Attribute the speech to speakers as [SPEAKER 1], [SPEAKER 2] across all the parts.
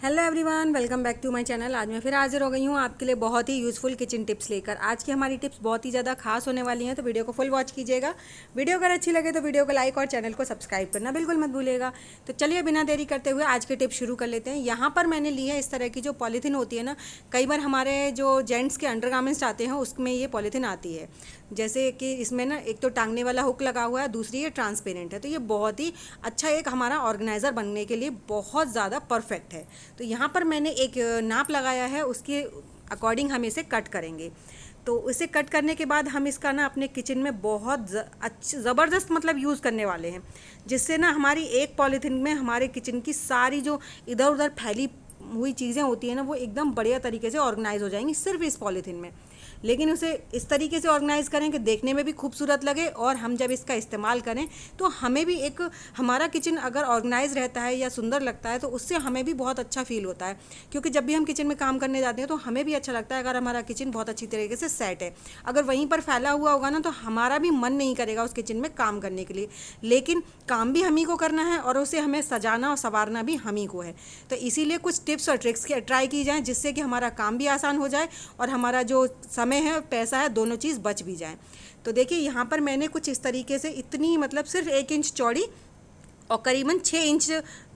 [SPEAKER 1] Hello everyone, welcome back to my channel. आज मैं फिर हाजिर हो गई हूँ आपके लिए बहुत ही यूज़फुल किचन टिप्स लेकर। आज की हमारी टिप्स बहुत ही ज़्यादा खास होने वाली हैं, तो वीडियो को फुल वॉच कीजिएगा। वीडियो अगर अच्छी लगे तो वीडियो को लाइक और चैनल को सब्सक्राइब करना बिल्कुल मत भूलिएगा। तो चलिए बिना देरी करते हुए आज की टिप शुरू कर लेते हैं। यहाँ पर मैंने ली है इस तरह की जो पॉलीथीन होती है ना, कई बार हमारे जो जेंट्स के अंडरगारमेंट्स आते हैं उसमें ये पॉलीथीन आती है। जैसे कि इसमें ना एक तो टांगने वाला हुक लगा हुआ है, दूसरी ये ट्रांसपेरेंट है। तो ये बहुत ही अच्छा एक हमारा ऑर्गेनाइज़र बनने के लिए बहुत ज़्यादा परफेक्ट है। तो यहाँ पर मैंने एक नाप लगाया है, उसके अकॉर्डिंग हम इसे कट करेंगे। तो इसे कट करने के बाद हम इसका ना अपने किचन में बहुत ज़बरदस्त मतलब यूज़ करने वाले हैं, जिससे ना हमारी एक पॉलीथीन में हमारे किचन की सारी जो इधर उधर फैली हुई चीज़ें होती हैं ना, वो एकदम बढ़िया तरीके से ऑर्गेनाइज हो जाएंगी सिर्फ इस पॉलीथीन में। लेकिन उसे इस तरीके से ऑर्गेनाइज़ करें कि देखने में भी खूबसूरत लगे, और हम जब इसका इस्तेमाल करें तो हमें भी एक, हमारा किचन अगर ऑर्गेनाइज रहता है या सुंदर लगता है तो उससे हमें भी बहुत अच्छा फील होता है। क्योंकि जब भी हम किचन में काम करने जाते हैं तो हमें भी अच्छा लगता है अगर हमारा किचन बहुत अच्छी तरीके से सेट है। अगर वहीं पर फैला हुआ होगा ना तो हमारा भी मन नहीं करेगा उस किचन में काम करने के लिए। लेकिन काम भी हम ही को करना है और उसे हमें सजाना और संवारना भी हम ही को है। तो इसीलिए कुछ टिप्स और ट्रिक्स ट्राई की जाएँ, जिससे कि हमारा काम भी आसान हो जाए और हमारा जो समय है, पैसा है, दोनों चीज़ बच भी जाए। तो देखिए यहाँ पर मैंने कुछ इस तरीके से इतनी मतलब सिर्फ 1 इंच चौड़ी और करीबन 6 इंच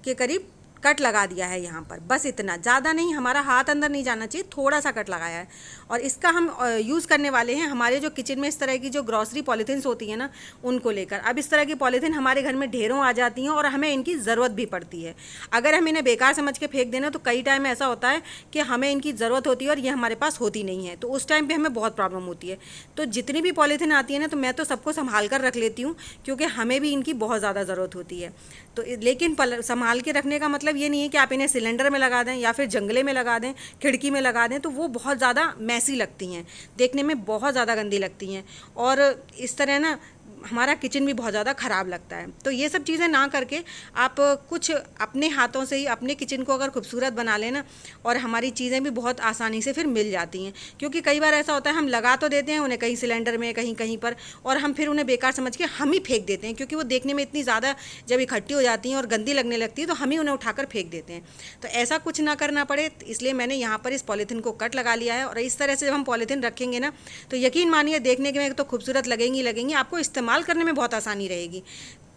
[SPEAKER 1] के करीब कट लगा दिया है यहाँ पर। बस इतना, ज़्यादा नहीं, हमारा हाथ अंदर नहीं जाना चाहिए, थोड़ा सा कट लगाया है। और इसका हम यूज़ करने वाले हैं हमारे जो किचन में इस तरह की जो ग्रॉसरी पॉलीथीन्स होती हैं ना, उनको लेकर। अब इस तरह की पॉलीथीन हमारे घर में ढेरों आ जाती हैं और हमें इनकी ज़रूरत भी पड़ती है। अगर हम इन्हें बेकार समझ के फेंक देना तो कई टाइम ऐसा होता है कि हमें इनकी ज़रूरत होती है और ये हमारे पास होती नहीं है, तो उस टाइम पर हमें बहुत प्रॉब्लम होती है। तो जितनी भी पॉलीथीन आती है ना, तो मैं तो सबको संभाल कर रख लेती हूँ, क्योंकि हमें भी इनकी बहुत ज़्यादा ज़रूरत होती है। तो लेकिन संभाल के रखने का मतलब ये नहीं है कि आप इन्हें सिलेंडर में लगा दें या फिर जंगले में लगा दें, खिड़की में लगा दें, तो वो बहुत ज़्यादा मैसी लगती हैं, देखने में बहुत ज़्यादा गंदी लगती हैं, और इस तरह ना हमारा किचन भी बहुत ज़्यादा ख़राब लगता है। तो ये सब चीज़ें ना करके आप कुछ अपने हाथों से ही अपने किचन को अगर खूबसूरत बना लेना, और हमारी चीज़ें भी बहुत आसानी से फिर मिल जाती हैं। क्योंकि कई बार ऐसा होता है हम लगा तो देते हैं उन्हें कहीं सिलेंडर में, कहीं कहीं पर, और हम फिर उन्हें बेकार समझ के हम ही फेंक देते हैं, क्योंकि वो देखने में इतनी ज़्यादा जब इकट्ठी हो जाती हैं और गंदी लगने लगती है तो हम ही उन्हें उठाकर फेंक देते हैं। तो ऐसा कुछ ना करना पड़े, इसलिए मैंने यहाँ पर इस पॉलीथीन को कट लगा लिया है। और इस तरह से जब हम पॉलीथीन रखेंगे ना, तो यकीन मानिए देखने के में तो खूबसूरत लगेंगी, आपको इस्तेमाल करने में बहुत आसानी रहेगी।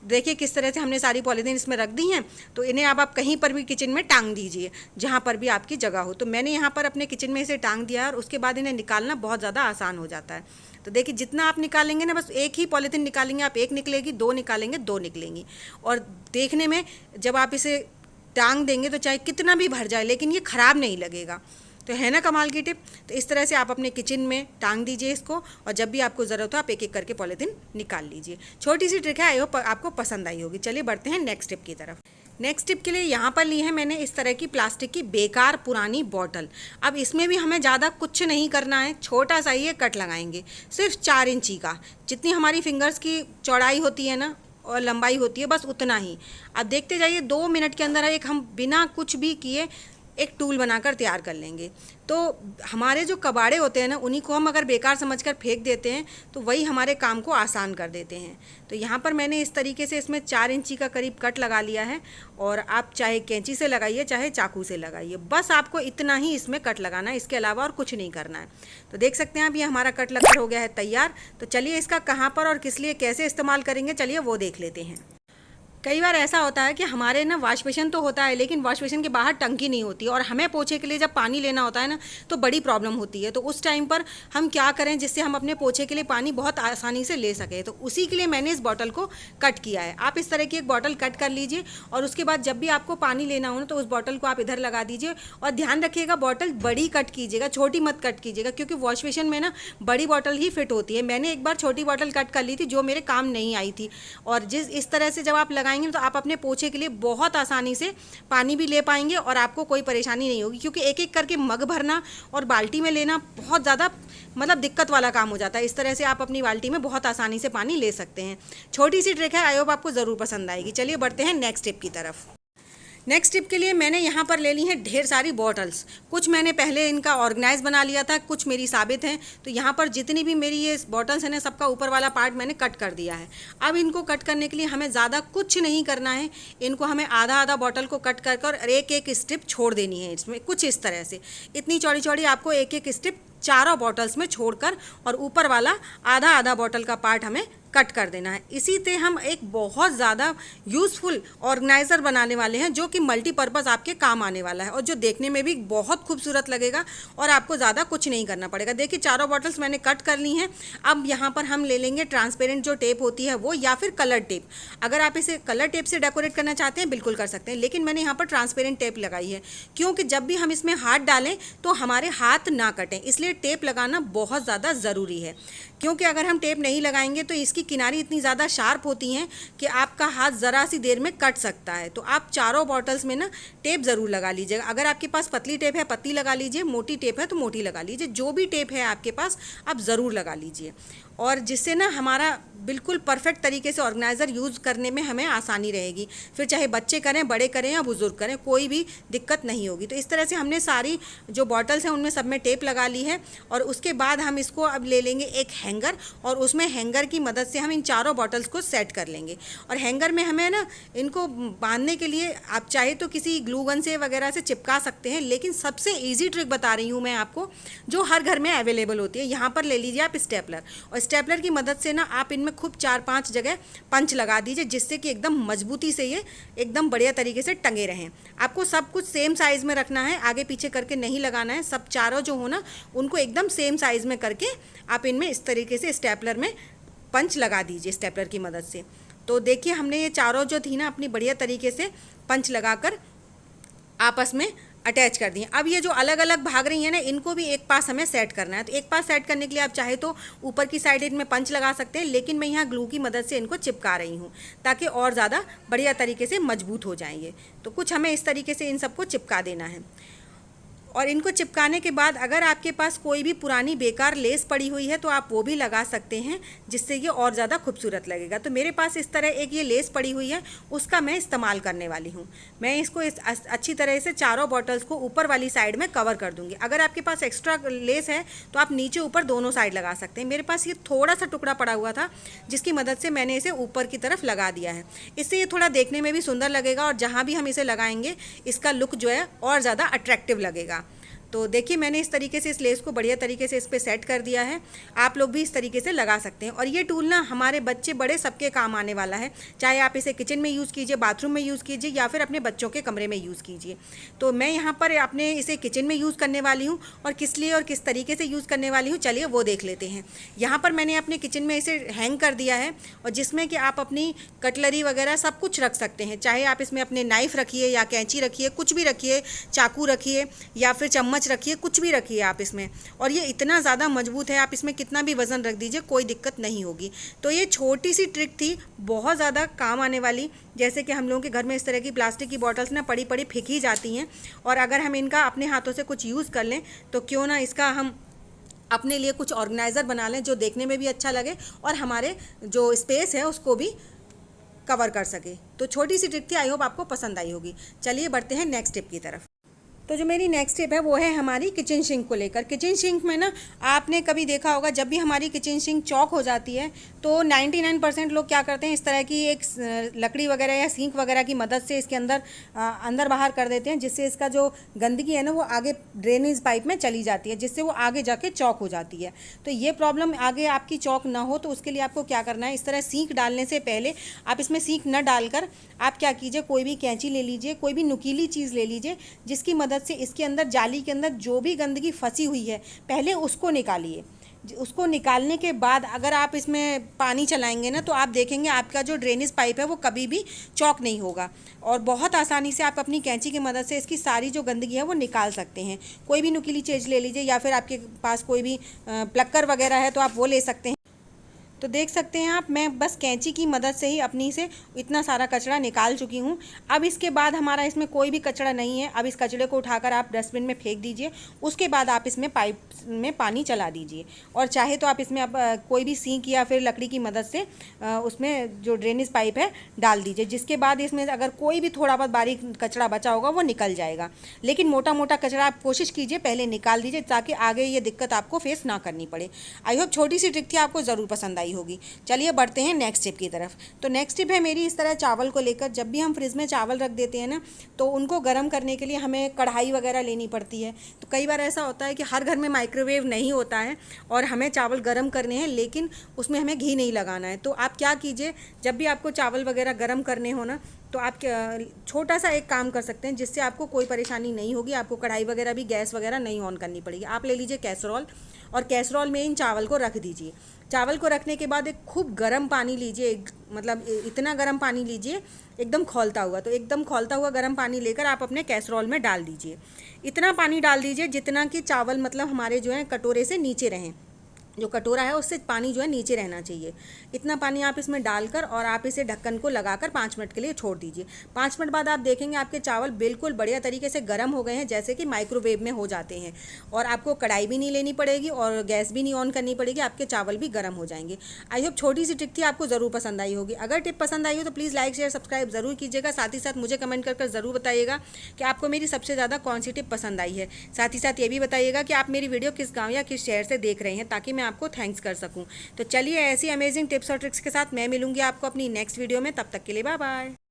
[SPEAKER 1] देखिए किस तरह से हमने सारी पॉलीथीन इसमें रख दी हैं। तो इन्हें अब आप कहीं पर भी किचन में टांग दीजिए, जहाँ पर भी आपकी जगह हो। तो मैंने यहाँ पर अपने किचन में इसे टांग दिया है, और उसके बाद इन्हें निकालना बहुत ज़्यादा आसान हो जाता है। तो देखिए जितना आप निकालेंगे ना, बस एक ही पॉलीथीन निकालेंगे आप, एक निकलेगी, दो निकालेंगे, दो निकलेंगी। और देखने में जब आप इसे टांग देंगे तो चाहे कितना भी भर जाए, लेकिन ये ख़राब नहीं लगेगा। तो है ना कमाल की टिप। तो इस तरह से आप अपने किचन में टांग दीजिए इसको, और जब भी आपको ज़रूरत हो आप एक एक करके पॉलीथीन निकाल लीजिए। छोटी सी ट्रिक है, आई होप आपको पसंद आई होगी। चलिए बढ़ते हैं नेक्स्ट टिप की तरफ। नेक्स्ट टिप के लिए यहाँ पर ली है मैंने इस तरह की प्लास्टिक की बेकार पुरानी बॉटल। अब इसमें भी हमें ज़्यादा कुछ नहीं करना है, छोटा सा ये कट लगाएंगे, सिर्फ 4 इंची का, जितनी हमारी फिंगर्स की चौड़ाई होती है ना और लंबाई होती है, बस उतना ही। अब देखते जाइए 2 मिनट के अंदर एक हम बिना कुछ भी किए एक टूल बनाकर तैयार कर लेंगे। तो हमारे जो कबाड़े होते हैं ना, उन्हीं को हम अगर बेकार समझकर फेंक देते हैं तो वही हमारे काम को आसान कर देते हैं। तो यहाँ पर मैंने इस तरीके से इसमें 4 इंची का करीब कट लगा लिया है, और आप चाहे कैंची से लगाइए चाहे चाकू से लगाइए, बस आपको इतना ही इसमें कट लगाना है, इसके अलावा और कुछ नहीं करना है। तो देख सकते हैं आप, ये हमारा कट लगकर हो गया है तैयार। तो चलिए इसका कहाँ पर और किस लिए कैसे इस्तेमाल करेंगे, चलिए वो देख लेते हैं। कई बार ऐसा होता है कि हमारे ना वॉश बेसिन तो होता है, लेकिन वॉश बेसिन के बाहर टंकी नहीं होती, और हमें पोछे के लिए जब पानी लेना होता है ना तो बड़ी प्रॉब्लम होती है। तो उस टाइम पर हम क्या करें जिससे हम अपने पोछे के लिए पानी बहुत आसानी से ले सकें। तो उसी के लिए मैंने इस बॉटल को कट किया है। आप इस तरह की एक बॉटल कट कर लीजिए, और उसके बाद जब भी आपको पानी लेना हो ना तो उस बॉटल को आप इधर लगा दीजिए। और ध्यान रखिएगा बॉटल बड़ी कट कीजिएगा, छोटी मत कट कीजिएगा, क्योंकि वॉश बेसिन में ना बड़ी बॉटल ही फिट होती है। मैंने एक बार छोटी बॉटल कट कर ली थी जो मेरे काम नहीं आई थी। और इस तरह से जब आप लगाएंगे तो आप अपने पोछे के लिए बहुत आसानी से पानी भी ले पाएंगे और आपको कोई परेशानी नहीं होगी। क्योंकि एक एक करके मग भरना और बाल्टी में लेना बहुत ज़्यादा मतलब दिक्कत वाला काम हो जाता है। इस तरह से आप अपनी बाल्टी में बहुत आसानी से पानी ले सकते हैं। छोटी सी ट्रिक है, आई होप आपको ज़रूर पसंद आएगी। चलिए बढ़ते हैं नेक्स्ट टिप की तरफ। नेक्स्ट टिप के लिए मैंने यहाँ पर ले ली हैं ढेर सारी बॉटल्स। कुछ मैंने पहले इनका ऑर्गेनाइज बना लिया था, कुछ मेरी साबित हैं। तो यहाँ पर जितनी भी मेरी ये बॉटल्स हैं ना, सबका ऊपर वाला पार्ट मैंने कट कर दिया है। अब इनको कट करने के लिए हमें ज़्यादा कुछ नहीं करना है। इनको हमें आधा आधा बॉटल को कट कर कर एक एक स्ट्रिप छोड़ देनी है इसमें, कुछ इस तरह से। इतनी चौड़ी चौड़ी आपको एक एक स्ट्रिप चारों बॉटल्स में छोड़कर और ऊपर वाला आधा आधा बॉटल का पार्ट हमें कट कर देना है। इसी से हम एक बहुत ज़्यादा यूज़फुल ऑर्गेनाइज़र बनाने वाले हैं, जो कि मल्टीपर्पज़ आपके काम आने वाला है और जो देखने में भी बहुत खूबसूरत लगेगा और आपको ज़्यादा कुछ नहीं करना पड़ेगा। देखिए चारों बॉटल्स मैंने कट कर ली हैं। अब यहाँ पर हम ले लेंगे ट्रांसपेरेंट जो टेप होती है वो, या फिर कलर टेप। अगर आप इसे कलर टेप से डेकोरेट करना चाहते हैं बिल्कुल कर सकते हैं, लेकिन मैंने यहाँ पर ट्रांसपेरेंट टेप लगाई है, क्योंकि जब भी हम इसमें हाथ डालें तो हमारे हाथ ना कटें, इसलिए टेप लगाना बहुत ज़्यादा ज़रूरी है। क्योंकि अगर हम टेप नहीं लगाएंगे तो इसकी किनारी इतनी ज़्यादा शार्प होती हैं कि आपका हाथ ज़रा सी देर में कट सकता है। तो आप चारों बॉटल्स में ना टेप ज़रूर लगा लीजिएगा। अगर आपके पास पतली टेप है पतली लगा लीजिए, मोटी टेप है तो मोटी लगा लीजिए। जो भी टेप है आपके पास आप ज़रूर लगा लीजिए, और जिससे ना हमारा बिल्कुल परफेक्ट तरीके से ऑर्गेनाइज़र यूज़ करने में हमें आसानी रहेगी। फिर चाहे बच्चे करें, बड़े करें या बुज़ुर्ग करें, कोई भी दिक्कत नहीं होगी। तो इस तरह से हमने सारी जो बॉटल्स हैं उनमें सब में टेप लगा ली है। और उसके बाद हम इसको अब ले लेंगे एक हैंगर, और उसमें हैंगर की मदद से हम इन चारों बॉटल्स को सेट कर लेंगे। और हैंगर में हमें ना इनको बांधने के लिए आप चाहे तो किसी ग्लू गन से वगैरह से चिपका सकते हैं, लेकिन सबसे ईजी ट्रिक बता रही हूँ मैं आपको, जो हर घर में अवेलेबल होती है। यहाँ पर ले लीजिए आप स्टेपलर, और स्टेपलर की मदद से ना आप इनमें खूब 4-5 जगह पंच लगा दीजिए, जिससे कि एकदम मजबूती से ये एकदम बढ़िया तरीके से टंगे रहें। आपको सब कुछ सेम साइज़ में रखना है, आगे पीछे करके नहीं लगाना है। सब चारों जो हो ना उनको एकदम सेम साइज़ में करके आप इनमें इस तरीके से स्टेपलर में पंच लगा दीजिए स्टेपलर की मदद से। तो देखिए हमने ये चारों जो थी ना अपनी बढ़िया तरीके से पंच लगाकर आपस में अटैच कर दिए। अब ये जो अलग अलग भाग रही हैं ना, इनको भी एक पास हमें सेट करना है। तो एक पास सेट करने के लिए आप चाहे तो ऊपर की साइड इनमें पंच लगा सकते हैं, लेकिन मैं यहाँ ग्लू की मदद से इनको चिपका रही हूँ ताकि और ज़्यादा बढ़िया तरीके से मजबूत हो जाएंगे। तो कुछ हमें इस तरीके से इन सबको चिपका देना है। और इनको चिपकाने के बाद अगर आपके पास कोई भी पुरानी बेकार लेस पड़ी हुई है तो आप वो भी लगा सकते हैं, जिससे ये और ज़्यादा खूबसूरत लगेगा। तो मेरे पास इस तरह एक ये लेस पड़ी हुई है, उसका मैं इस्तेमाल करने वाली हूँ। मैं इसको अच्छी तरह से चारों बॉटल्स को ऊपर वाली साइड में कवर कर दूँगी। अगर आपके पास एक्स्ट्रा लेस है तो आप नीचे ऊपर दोनों साइड लगा सकते हैं। मेरे पास ये थोड़ा सा टुकड़ा पड़ा हुआ था, जिसकी मदद से मैंने इसे ऊपर की तरफ लगा दिया है। इससे ये थोड़ा देखने में भी सुंदर लगेगा और जहाँ भी हम इसे लगाएंगे इसका लुक जो है और ज़्यादा अट्रैक्टिव लगेगा। तो देखिए मैंने इस तरीके से इस लेस को बढ़िया तरीके से इस पर सेट कर दिया है। आप लोग भी इस तरीके से लगा सकते हैं। और ये टूल ना हमारे बच्चे बड़े सबके काम आने वाला है, चाहे आप इसे किचन में यूज़ कीजिए, बाथरूम में यूज़ कीजिए, या फिर अपने बच्चों के कमरे में यूज़ कीजिए। तो मैं यहाँ पर अपने इसे किचन में यूज़ करने वाली हूँ, और किस लिए और किस तरीके से यूज़ करने वाली हूँ चलिए वो देख लेते हैं। यहाँ पर मैंने अपने किचन में इसे हैंग कर दिया है, और जिसमें कि आप अपनी कटलरी वगैरह सब कुछ रख सकते हैं। चाहे आप इसमें अपने नाइफ़ रखिए या कैंची रखिए, कुछ भी रखिए, चाकू रखिए या फिर चम्मच रखिए, कुछ भी रखिए आप इसमें। और ये इतना ज़्यादा मजबूत है, आप इसमें कितना भी वज़न रख दीजिए कोई दिक्कत नहीं होगी। तो ये छोटी सी ट्रिक थी, बहुत ज़्यादा काम आने वाली। जैसे कि हम लोगों के घर में इस तरह की प्लास्टिक की बॉटल्स ना पड़ी पड़ी फेंकी जाती हैं, और अगर हम इनका अपने हाथों से कुछ यूज़ कर लें तो क्यों ना इसका हम अपने लिए कुछ ऑर्गेनाइज़र बना लें जो देखने में भी अच्छा लगे और हमारे जो स्पेस है उसको भी कवर कर सके। तो छोटी सी ट्रिक थी, आई होप आपको पसंद आई होगी। चलिए बढ़ते हैं नेक्स्ट टिप की तरफ। तो जो मेरी नेक्स्ट टिप है वो है हमारी किचन सिंक को लेकर। किचन सिंक में ना आपने कभी देखा होगा, जब भी हमारी किचन सिंक चौक हो जाती है तो 99% लोग क्या करते हैं, इस तरह की एक लकड़ी वगैरह या सिंक वगैरह की मदद से इसके अंदर बाहर कर देते हैं, जिससे इसका जो गंदगी है ना वो आगे ड्रेनेज पाइप में चली जाती है, जिससे वो आगे जाके चौक हो जाती है। तो ये प्रॉब्लम आगे आपकी चौक ना हो तो उसके लिए आपको क्या करना है, इस तरह सिंक डालने से पहले आप इसमें सिंक न डालकर आप क्या कीजिए, कोई भी कैंची ले लीजिए, कोई भी नुकीली चीज़ ले लीजिए, जिसकी मदद से इसके अंदर जाली के अंदर जो भी गंदगी फंसी हुई है पहले उसको निकालिए। उसको निकालने के बाद अगर आप इसमें पानी चलाएंगे ना तो आप देखेंगे आपका जो ड्रेनेज पाइप है वो कभी भी चौक नहीं होगा, और बहुत आसानी से आप अपनी कैंची की मदद से इसकी सारी जो गंदगी है वो निकाल सकते हैं। कोई भी नुकीली चीज़ ले लीजिए, या फिर आपके पास कोई भी प्लक्कर वगैरह है तो आप वो ले सकते हैं। तो देख सकते हैं आप, मैं बस कैंची की मदद से ही अपनी से इतना सारा कचरा निकाल चुकी हूँ। अब इसके बाद हमारा इसमें कोई भी कचरा नहीं है। अब इस कचरे को उठाकर आप डस्टबिन में फेंक दीजिए। उसके बाद आप इसमें पाइप में पानी चला दीजिए, और चाहे तो आप इसमें कोई भी सींक या फिर लकड़ी की मदद से उसमें जो ड्रेनेज पाइप है डाल दीजिए, जिसके बाद इसमें अगर कोई भी थोड़ा बहुत बारीक कचरा बचा होगा वो निकल जाएगा। लेकिन मोटा मोटा कचरा आप कोशिश कीजिए पहले निकाल दीजिए, ताकि आगे ये दिक्कत आपको फेस ना करनी पड़े। आई होप छोटी सी ट्रिक थी, आपको ज़रूर पसंद आई होगी। चलिए बढ़ते हैं नेक्स्ट टिप की तरफ। तो नेक्स्ट टिप है मेरी इस तरह चावल को लेकर, जब भी हम फ्रिज में चावल रख देते हैं ना, तो उनको गर्म करने के लिए हमें कढ़ाई वगैरह लेनी पड़ती है। तो कई बार ऐसा होता है कि हर घर में माइक्रोवेव नहीं होता है और हमें चावल गर्म करने हैं, लेकिन उसमें हमें घी नहीं लगाना है। तो आप क्या कीजिए, जब भी आपको चावल वगैरह गर्म करने हो ना, तो आप छोटा सा एक काम कर सकते हैं जिससे आपको कोई परेशानी नहीं होगी। आपको कढ़ाई वगैरह भी, गैस वगैरह नहीं ऑन करनी पड़ेगी। आप ले लीजिए कैसरोल, और कैसरोल में इन चावल को रख दीजिए। चावल को रखने के बाद एक खूब गर्म पानी लीजिए, मतलब इतना गर्म पानी लीजिए एकदम खौलता हुआ। तो एकदम खौलता हुआ गर्म पानी लेकर आप अपने कैसरोल में डाल दीजिए। इतना पानी डाल दीजिए जितना कि चावल मतलब हमारे जो है कटोरे से नीचे रहें, जो कटोरा है उससे पानी जो है नीचे रहना चाहिए। इतना पानी आप इसमें डालकर और आप इसे ढक्कन को लगाकर 5 मिनट के लिए छोड़ दीजिए। 5 मिनट बाद आप देखेंगे आपके चावल बिल्कुल बढ़िया तरीके से गर्म हो गए हैं, जैसे कि माइक्रोवेव में हो जाते हैं। और आपको कढ़ाई भी नहीं लेनी पड़ेगी और गैस भी नहीं ऑन करनी पड़ेगी, आपके चावल भी गर्म हो जाएंगे। आई होप छोटी सी टिप थी, आपको ज़रूर पसंद आई होगी। अगर टिप पसंद आई हो तो प्लीज़ लाइक शेयर सब्सक्राइब ज़रूर कीजिएगा। साथ ही साथ मुझे कमेंट कर ज़रूर बताइएगा कि आपको मेरी सबसे ज़्यादा कौन सी टिप पसंद आई है। साथ ही साथ ये भी बताइएगा कि आप मेरी वीडियो किस गाँव या किस शहर से देख रहे हैं, ताकि मैं आपको थैंक्स कर सकूँ। तो चलिए ऐसी अमेजिंग टिप्स और ट्रिक्स के साथ मैं मिलूंगी आपको अपनी नेक्स्ट वीडियो में। तब तक के लिए बाय बाय।